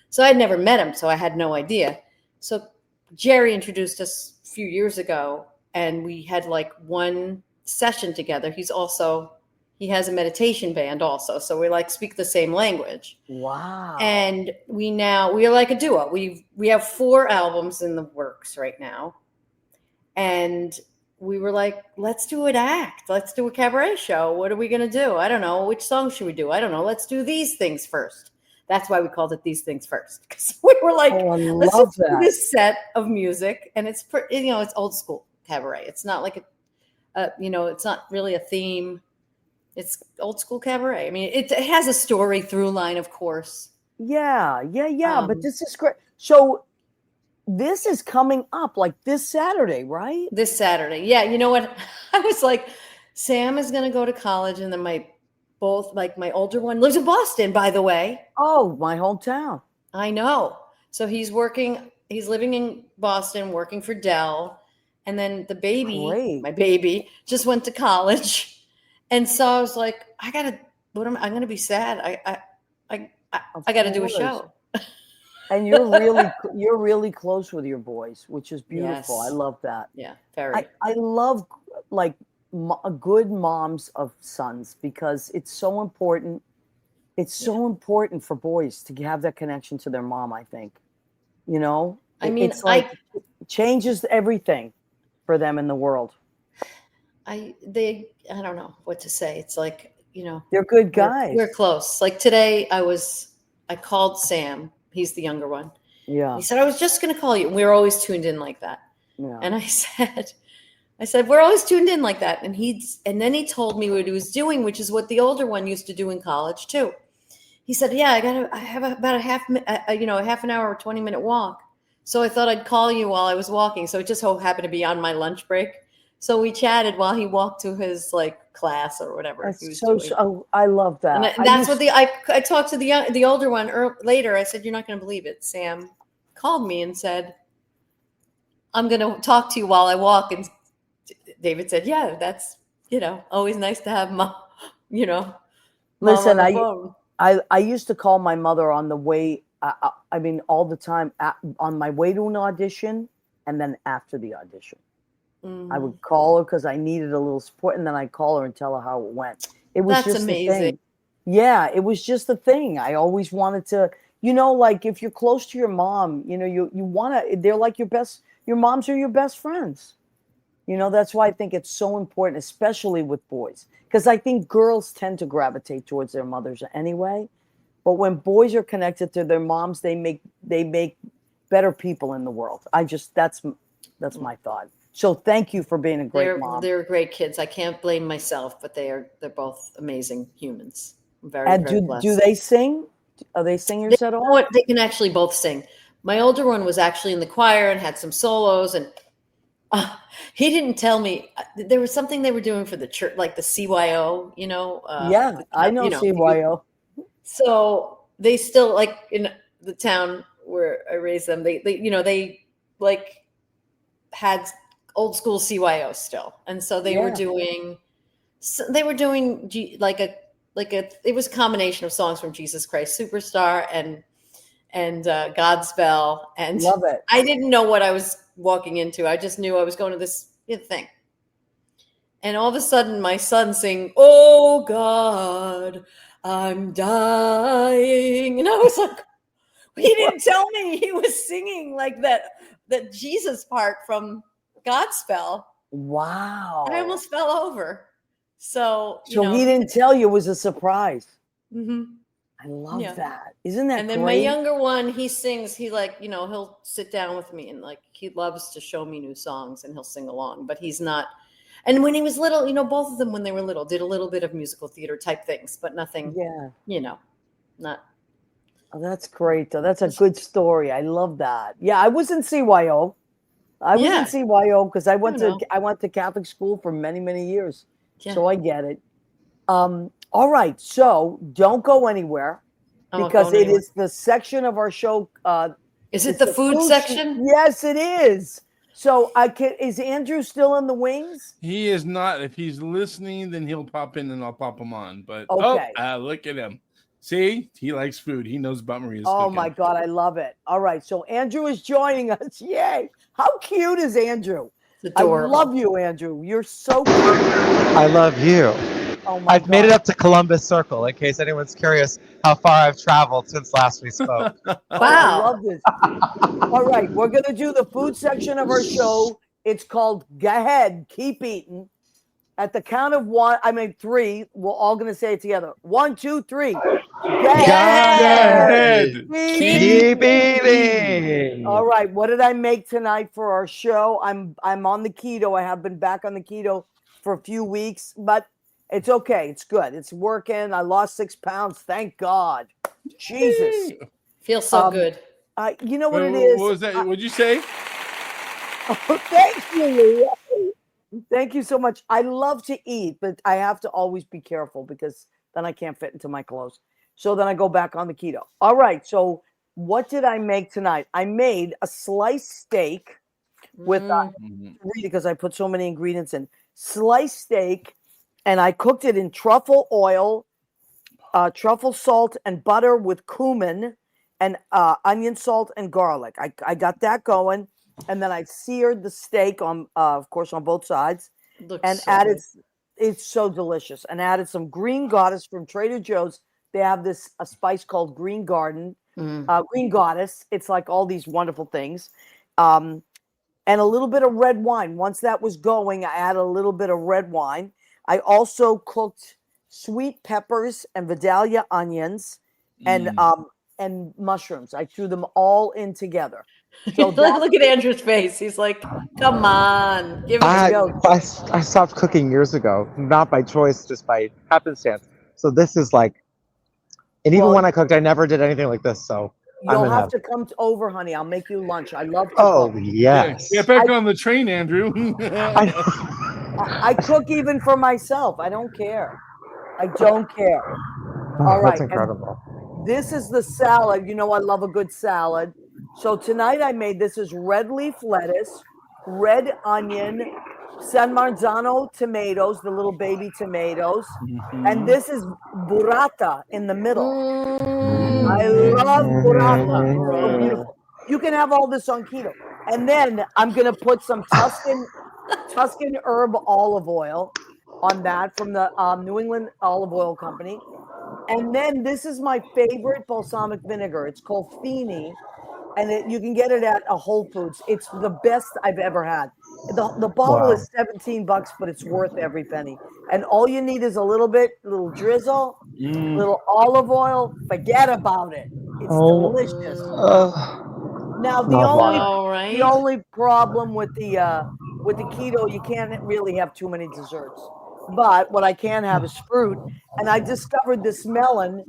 So I'd never met him, so I had no idea. So Jerry introduced us a few years ago, and we had like one session together. He has a meditation band also. So we like speak the same language. Wow. And we are like a duo. We have 4 albums in the works right now. And we were like, let's do an act. Let's do a cabaret show. What are we going to do? I don't know. Which song should we do? I don't know. Let's do these things first. That's why we called it These Things First. Because we were like, let's just do this set of music. And it's, it's old school cabaret. It's not like it's not really a theme. It's old school cabaret. I mean, it has a story through line, of course. Yeah. But this is great. So this is coming up like this Saturday, right? This Saturday. Yeah. You know what? I was like, Sam is going to go to college, and then my older one lives in Boston, by the way. Oh, my hometown. I know. So he's living in Boston, working for Dell. And then my baby just went to college. And so I was like, I'm going to be sad. I got to do a show. And you're really close with your boys, which is beautiful. Yes. I love that. Yeah, very. I love like good moms of sons, because it's so important. It's so important for boys to have that connection to their mom, I think. It's like it changes everything for them in the world. I don't know what to say. It's like, they're good guys. We're close. Like today I called Sam. He's the younger one. Yeah. He said, I was just going to call you. And we were always tuned in like that. Yeah. And I said, we're always tuned in like that. And then he told me what he was doing, which is what the older one used to do in college too. He said, yeah, I have about a half an hour or 20-minute walk. So I thought I'd call you while I was walking. So it just so happened to be on my lunch break. So we chatted while he walked to his class or whatever. So I love that. And that's what I talked to the older one later. I said, you're not going to believe it. Sam called me and said, I'm going to talk to you while I walk. And David said, yeah, that's, always nice to have mom, Listen, mom on the phone. I used to call my mother on the way. All the time on my way to an audition, and then after the audition. I would call her because I needed a little support, and then I'd call her and tell her how it went. It was just amazing. Thing. Yeah, it was just the thing. I always wanted to, like if you're close to your mom, you want to. They're like your moms are your best friends. You know, that's why I think it's so important, especially with boys, because I think girls tend to gravitate towards their mothers anyway. But when boys are connected to their moms, they make better people in the world. That's my thought. So thank you for being a great mom. They're great kids. I can't blame myself, but they're both amazing humans. I'm very, And very blessed. do they sing? Are they singers at all? You know what? They can actually both sing. My older one was actually in the choir and had some solos, and he didn't tell me there was something they were doing for the church, like the CYO. You know? I know CYO. So they still, like, in the town where I raised them, they like had old school CYO still, and so they were doing it was a combination of songs from Jesus Christ Superstar and Godspell, and Love it. I didn't know what I was walking into. I just knew I was going to this thing, and all of a sudden my son sing, "Oh God, I'm dying," and I was like, he didn't tell me he was singing like that Jesus part from Godspell. Wow. I almost fell over. So he didn't tell you, it was a surprise. Mm-hmm. I love that. Isn't that And then great? my younger one, he sings, he'll sit down with me and he loves to show me new songs and he'll sing along, but he's not. And when he was little, both of them when they were little did a little bit of musical theater type things, but nothing, not. Oh, that's great. Though. That's a good story. I love that. Yeah, I was in CYO. I was in CYO because I went to Catholic school for many, many years. Yeah. So I get it. All right. So don't go anywhere because it is the section of our show. Is it the food section? Yes, it is. So is Andrew still in the wings? He is not. If he's listening, then he'll pop in and I'll pop him on. But okay. Look at him. See, he likes food. He knows about Maria's cooking. My God, I love it. All right. So Andrew is joining us. Yay. How cute is Andrew? Adorable. I love you, Andrew. You're so cute. I love you. Oh my I've God. made it up to Columbus Circle, in case anyone's curious how far I've traveled since last we spoke. Wow. I love this. All right. We're going to do the food section of our show. It's called Go Ahead, Keep Eating. At the count of three, we're all going to say it together. 1, 2, 3. Go ahead. Keep eating. All right. What did I make tonight for our show? I'm on the keto. I have been back on the keto for a few weeks, but it's okay. It's good. It's working. I lost 6 pounds. Thank God. Jesus. Feels so good. You know what it is? What was that? What'd you say? Oh, thank you. Thank you so much. I love to eat, but I have to always be careful because then I can't fit into my clothes. So then I go back on the keto. All right. So what did I make tonight? I made a sliced steak with because I put so many ingredients in. Sliced steak, and I cooked it in truffle oil, truffle salt, and butter with cumin and onion salt and garlic. I got that going. And then I seared the steak on, of course, on both sides, and added. It's so delicious. And added some Green Goddess from Trader Joe's. They have a spice called Green Garden, Green Goddess. It's like all these wonderful things, and a little bit of red wine. Once that was going, I added a little bit of red wine. I also cooked sweet peppers and Vidalia onions, and mushrooms. I threw them all in together. So look at Andrew's face. He's like, "Come on, give it a go." I stopped cooking years ago, not by choice, just by happenstance. So this is like, and even when I cooked, I never did anything like this. So you'll have to come over, honey. I'll make you lunch. I love to cook. Yes. Get back on the train, Andrew. I cook even for myself. I don't care. I don't care. All right. That's incredible. And this is the salad. You know I love a good salad. So tonight I made this is red leaf lettuce, red onion, San Marzano tomatoes, the little baby tomatoes, and this is burrata in the middle. I love burrata. It's so beautiful. You can have all this on keto. And then I'm going to put some Tuscan herb olive oil on that from the New England Olive Oil Company. And then this is my favorite balsamic vinegar. It's called Fini. And you can get it at a Whole Foods. It's the best I've ever had. The bottle Wow. is $17, but it's worth every penny. And all you need is a little drizzle, little olive oil. Forget about it. It's Oh. delicious. Now Not water. All the right. only problem with the keto, you can't really have too many desserts. But what I can have is fruit. And I discovered this melon.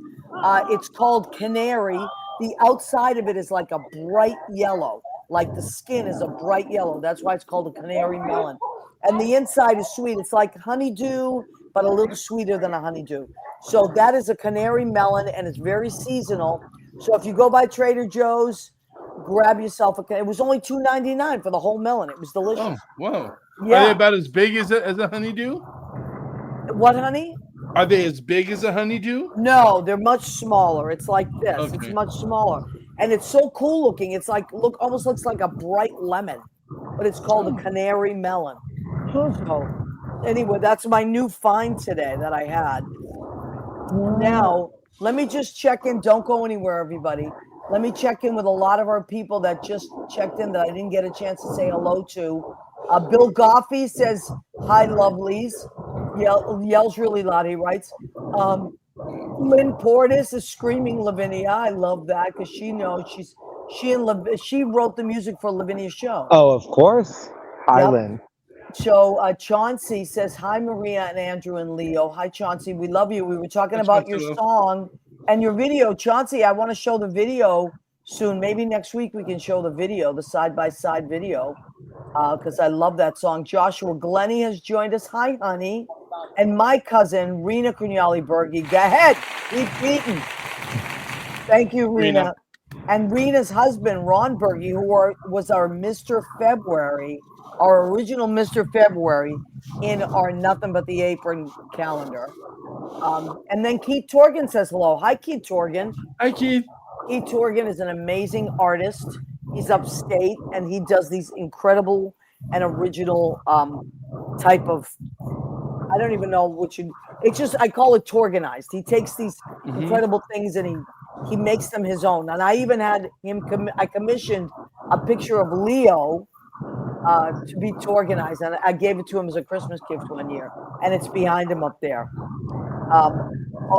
It's called canary. The outside of it is like a bright yellow, like the skin is a bright yellow. That's why it's called a canary melon. And the inside is sweet. It's like honeydew, but a little sweeter than a honeydew. So that is a canary melon, and it's very seasonal. So if you go by Trader Joe's, grab yourself a. It was only $2.99 for the whole melon. It was delicious. Oh, wow. Are they Yeah. about as big as a honeydew? What, honey? Are they as big as a honeydew? No, they're much smaller. It's like this. Okay. It's much smaller, and it's so cool looking. It's like almost looks like a bright lemon, but it's called a canary melon. So anyway, that's my new find today that I had. Now let me just check in. Don't go anywhere, everybody. Let me check in with a lot of our people that just checked in that I didn't get a chance to say hello to. Bill Goffey says, hi, lovelies. Yells really loud, he writes. Lynn Portis is screaming Lavinia. I love that because she knows she wrote the music for Lavinia's show. Oh, of course. Hi, Yep. Lynn. So Chauncey says, hi, Maria and Andrew and Leo. Hi, Chauncey. We love you. We were talking Hi, about Chauncey, your love. song and your video. Chauncey, I want to show the video soon. Maybe next week we can show the video, the side-by-side video, because I love that song. Joshua Glennie has joined us. Hi, honey. And my cousin, Rena Crugnali-Berge. Go ahead. Keep beating. Thank you, Rena. And Rena's husband, Ron Berge, who was our Mr. February, our original Mr. February in our Nothing But the Apron calendar. And then Keith Torgan says hello. Hi, Keith Torgan. Hi, Keith. Keith Torgan is an amazing artist. He's upstate, and he does these incredible and original type of, I don't even know what it's just, I call it Torganized. He takes these incredible things and he makes them his own. And I even had him, I commissioned a picture of Leo to be Torganized, and I gave it to him as a Christmas gift one year, and it's behind him up there.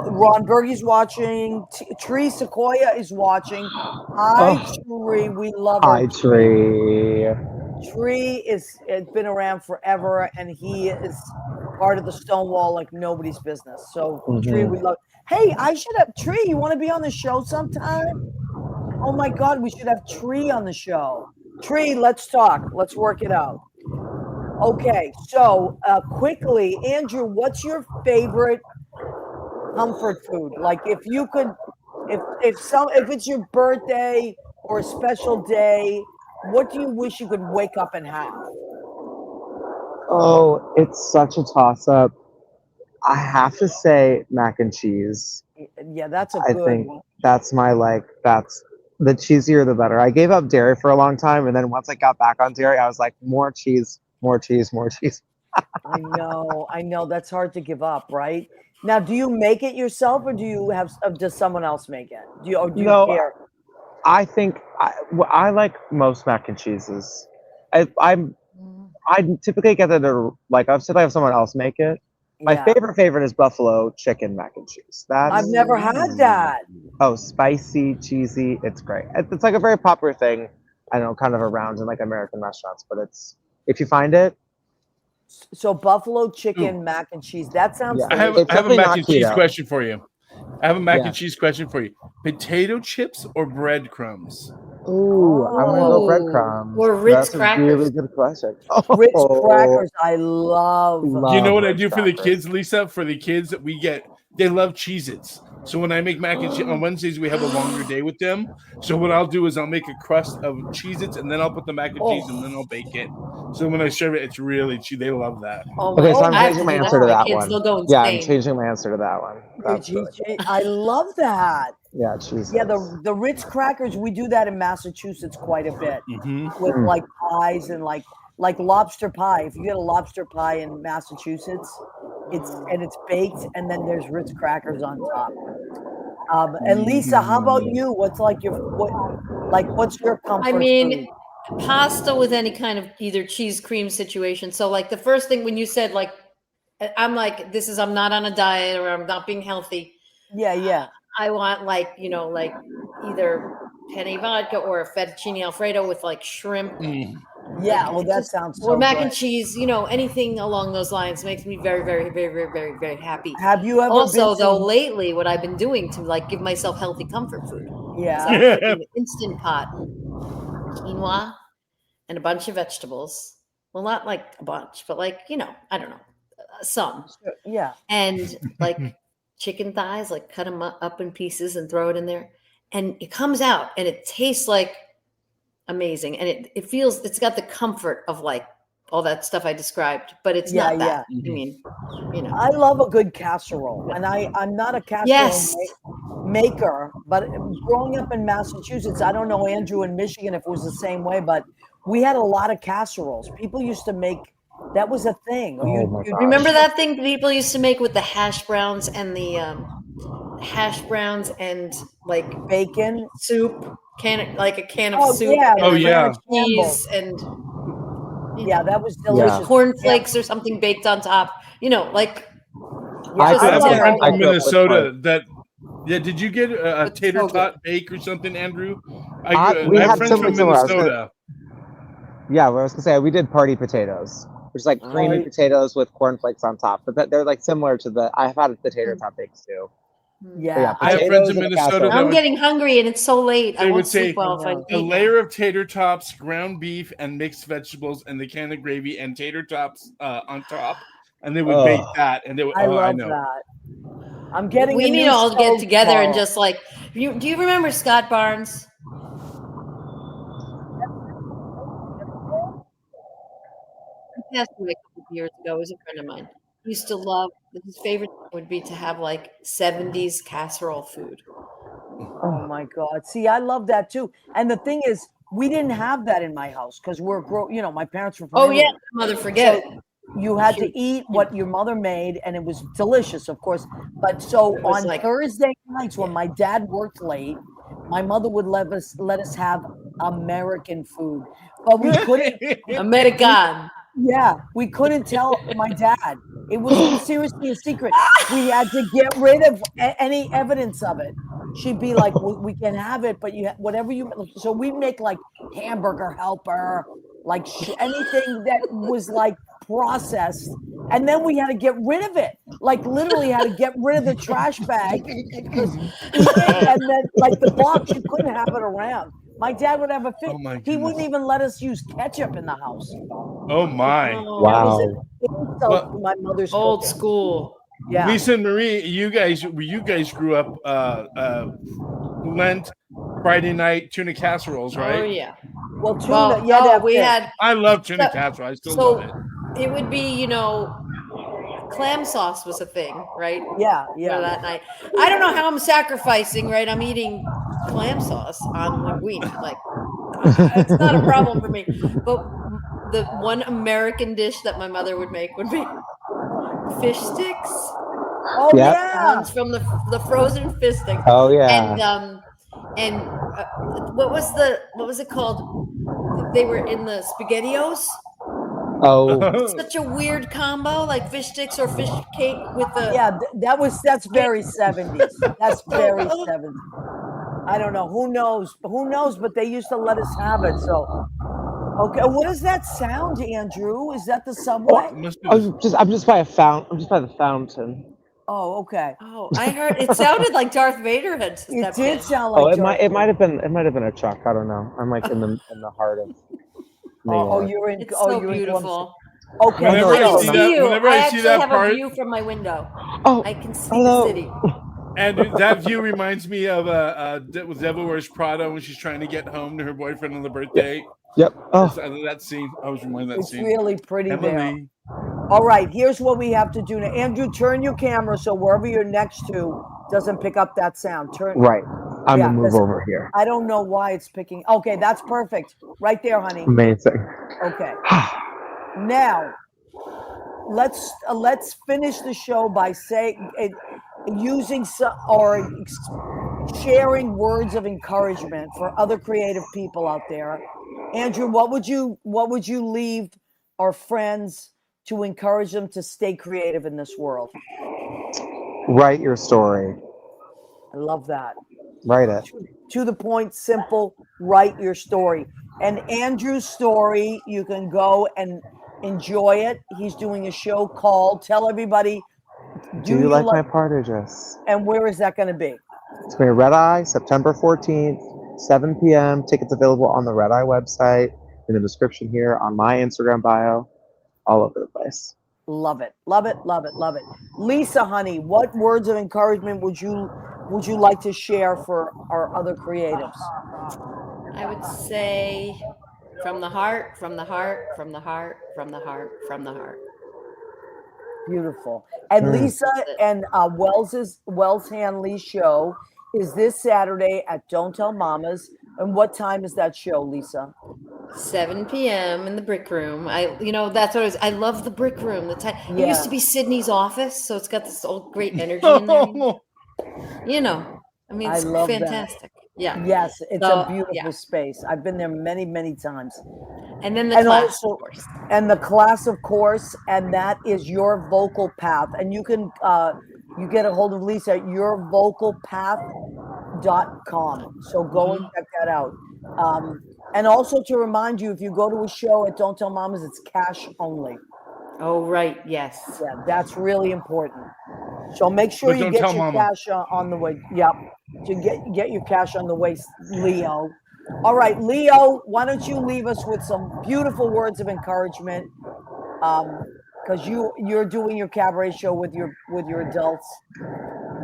Ron Berge's watching. Tree Sequoia is watching. Hi, Tree. We love her. Hi, Tree. Tree has been around forever, and he is part of the Stonewall like nobody's business. So, Tree, we love. Hey, I should have Tree. You want to be on the show sometime? Oh my God, we should have Tree on the show. Tree, let's talk. Let's work it out. Okay, so quickly, Andrew, what's your favorite comfort food? Like, if you could, if it's your birthday or a special day, what do you wish you could wake up and have? Oh, it's such a toss-up. I have to say mac and cheese. Yeah, that's a I good think one. that's the cheesier the better. I gave up dairy for a long time, and then once I got back on dairy, I was like, more cheese, more cheese, more cheese. I know. That's hard to give up, right? Now, do you make it yourself, or does someone else make it? Do you care? I think I like most mac and cheeses. I typically get it like I've said I have someone else make it. My favorite is buffalo chicken mac and cheese. I've never had that. Oh, spicy, cheesy. It's great. It's like a very popular thing. I know, kind of around in like American restaurants, but it's if you find it. So buffalo chicken mac and cheese. That sounds. I have a mac and cheese question for you. And cheese question for you. Potato chips or breadcrumbs? Ooh, I'm gonna go breadcrumbs. Or Ritz crackers. That's a really good question. Ritz crackers, I love. Do you know what I do for the kids, Lisa? For the kids that we get, they love Cheez-Its. So when I make mac and cheese on Wednesdays, we have a longer day with them. So what I'll do is I'll make a crust of Cheez-Its, and then I'll put the mac and cheese, and then I'll bake it. So when I serve it, it's really cheap. They love that. Okay, so I'm changing my answer to that one. Yeah, I'm changing my anscer to that one. I love that. Yeah, cheese. Yeah, the Ritz crackers, we do that in Massachusetts quite a bit with like pies and like lobster pie. If you get a lobster pie in Massachusetts, it's baked, and then there's Ritz crackers on top. And Lisa, how about you? What's your comfort food? pasta with any kind of either cheese cream situation. So like the first thing when you said like, I'm like, I'm not on a diet or I'm not being healthy. Yeah. I want like, like either penne vodka or a fettuccine Alfredo with like shrimp. Yeah, well, that Just- sounds or so mac good. and cheese, anything along those lines makes me very, very, very, very, very, very happy. Have you ever Also, been though, to? lately, what I've been doing to like give myself healthy comfort food is Yeah, I'm making an Instant Pot quinoa and a bunch of vegetables. Well, not like a bunch, but like I don't know, some. yeah. And like chicken thighs, like cut them up in pieces and throw it in there, and it comes out and it tastes like amazing, and it feels it's got the comfort of like all that stuff I described, but it's not that. I mean, I love a good casserole, and I'm not a casserole yes, maker, but growing up in Massachusetts, I don't know, Andrew, in Michigan if it was the same way, but we had a lot of casseroles. People used to make, that was a thing. Or Oh my you'd gosh. remember that thing people used to make with the hash browns and the like bacon. soup like a can of Oh, soup. yeah. And Oh, like yeah. cheese and Yeah, that was delicious. cornflakes or something baked on top. Like Yeah, I Just have a terrible. friend I from grew up with Minnesota that. Yeah, did you get a It's tater so tot bake or something, Andrew? We I have had friends something from similar. I was gonna- Minnesota. Yeah, what I was gonna say, we did party potatoes, which is like creamy Right. potatoes with cornflakes on top. But they're like similar to the. I've had the tater tot bakes too. Yeah, I have potatoes friends in in a Minnesota casserole. that I'm would getting hungry and it's so late. I They won't would say sleep well if I a a eat layer of tater tops, ground beef, and mixed vegetables, and the can of gravy and tater tops on top, and they would bake Ugh. that, and they would. I Oh, I love know. that. I'm getting We a need new to all get stove together and tomorrow. just like do you remember Scott Barnes? He passed away a couple of years ago. He was a friend of mine. He used to love his favorite thing would be to have like 70s casserole food. Oh my God. See, I love that too. And the thing is, we didn't have that in my house because my parents were from Oh yeah, Italy. mother, forget it. You had to eat what your mother made, and it was delicious, of course. But so It was on like- Thursday nights when my dad worked late, my mother would let us have American food, but we couldn't. American. Yeah, we couldn't tell my dad. It was seriously a secret. We had to get rid of any evidence of it. She'd be like, "We can have it, but whatever you." So we'd make like hamburger helper, like anything that was like processed, and then we had to get rid of it. Like literally had to get rid of the trash bag, and then like the box, you couldn't have it around. My dad would have a fit. Oh my He wouldn't goodness. even let us use ketchup in the house. Oh my! Wow. Insult Well, to my mother's Old cooking. school. Yeah. Lisa and Marie, you guys grew up Lent, Friday night tuna casseroles, right? Oh yeah. Well, tuna. Well, yeah, that we fit. had I love tuna So- casserole. I still so love it. it would be, clam sauce was a thing, right? Yeah, For yeah. that night. I don't know how I'm sacrificing, right? I'm eating clam sauce on linguine. Like, it's not a problem for me. But the one American dish that my mother would make would be fish sticks. Oh Yep. yeah. Ones from the frozen fish sticks. Oh yeah. And what was it called? They were in the SpaghettiOs. Oh. Such a weird combo, like fish sticks or fish cake with the. Yeah, that's very 70s. That's very 70s. I don't know. Who knows? Who knows? But they used to let us have it. So, okay. What does that sound, Andrew? Is that the subway? Must be I'm just by a fountain. I'm just by the fountain. Oh, okay. Oh, I heard it sounded like Darth Vader had It stepped did in. sound like. Oh, it Darth might have been a truck. I don't know. I'm like in the heart of. New Oh, York. you're in. It's oh, so you're in Columbus. beautiful. Okay. Whenever I I can see see that- you. whenever I I see actually that have part- a view from my window. Oh, I can see hello. the city. And that view reminds me of with Devil Wears Prada when she's trying to get home to her boyfriend on the birthday. Yep. Oh, That scene. I was reminded of that It's scene. really pretty there. Emily. All right, here's what we have to do now. Andrew, turn your camera so wherever you're next to doesn't pick up that sound. Turn. right. I'm Yeah, gonna move 'cause- over here. I don't know why it's picking. Okay, that's perfect. Right there, honey. Amazing. Okay. Now, let's finish the show by using sharing words of encouragement for other creative people out there Andrew, what would you leave our friends to encourage them to stay creative in this world? Write your story. I love that. Write it. To the point, simple, write your story. And Andrew's story, you can go and enjoy it. He's doing a show called, tell everybody, Do you like my partridges? And where is that going to be? It's going to be Red Eye, September 14th, 7 p.m. Tickets available on the Red Eye website, in the description here, on my Instagram bio, all over the place. Love it. Love it. Love it. Love it. Lisa, honey, what words of encouragement would you like to share for our other creatives? I would say from the heart, from the heart, from the heart, from the heart, from the heart. Beautiful. And Lisa and Wells Hanley's show is this Saturday at Don't Tell Mamas. And what time is that show, Lisa? 7 p.m. in the Brick Room. That's what I love the Brick Room. It used to be Sydney's office, so it's got this old great energy in there. It's fantastic. That. Yeah. Yes, it's a beautiful space. I've been there many, many times. And then the class, of course. And the class, of course, and that is Your Vocal Path. And you can you get a hold of Lisa at yourvocalpath.com. So go and check that out. And also to remind you, if you go to a show at Don't Tell Mamas, it's cash only. Oh, right. Yes. Yeah, that's really important. So make sure you get your cash on the way. Yep. To get your cash on the way, Leo. All right, Leo, why don't you leave us with some beautiful words of encouragement? Because you're doing your cabaret show with your adults.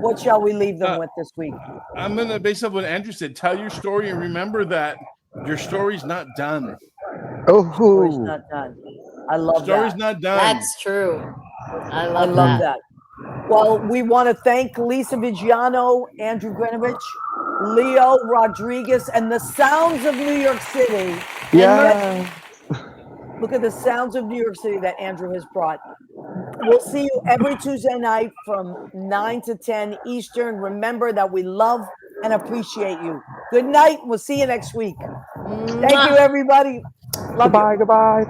What shall we leave them with this week? I'm going to base off what Andrew said. Tell your story and remember that your story's not done. Oh, story's not done. I love that. Story's not done. That's true. I love that. Well, we want to thank Lisa Viggiano, Andrew Gryniewicz, Leo Rodriguez, and the sounds of New York City. Yeah. Look at the sounds of New York City that Andrew has brought. We'll see you every Tuesday night from 9 to 10 Eastern. Remember that we love and appreciate you. Good night. We'll see you next week. Thank you, everybody. Love you. Goodbye.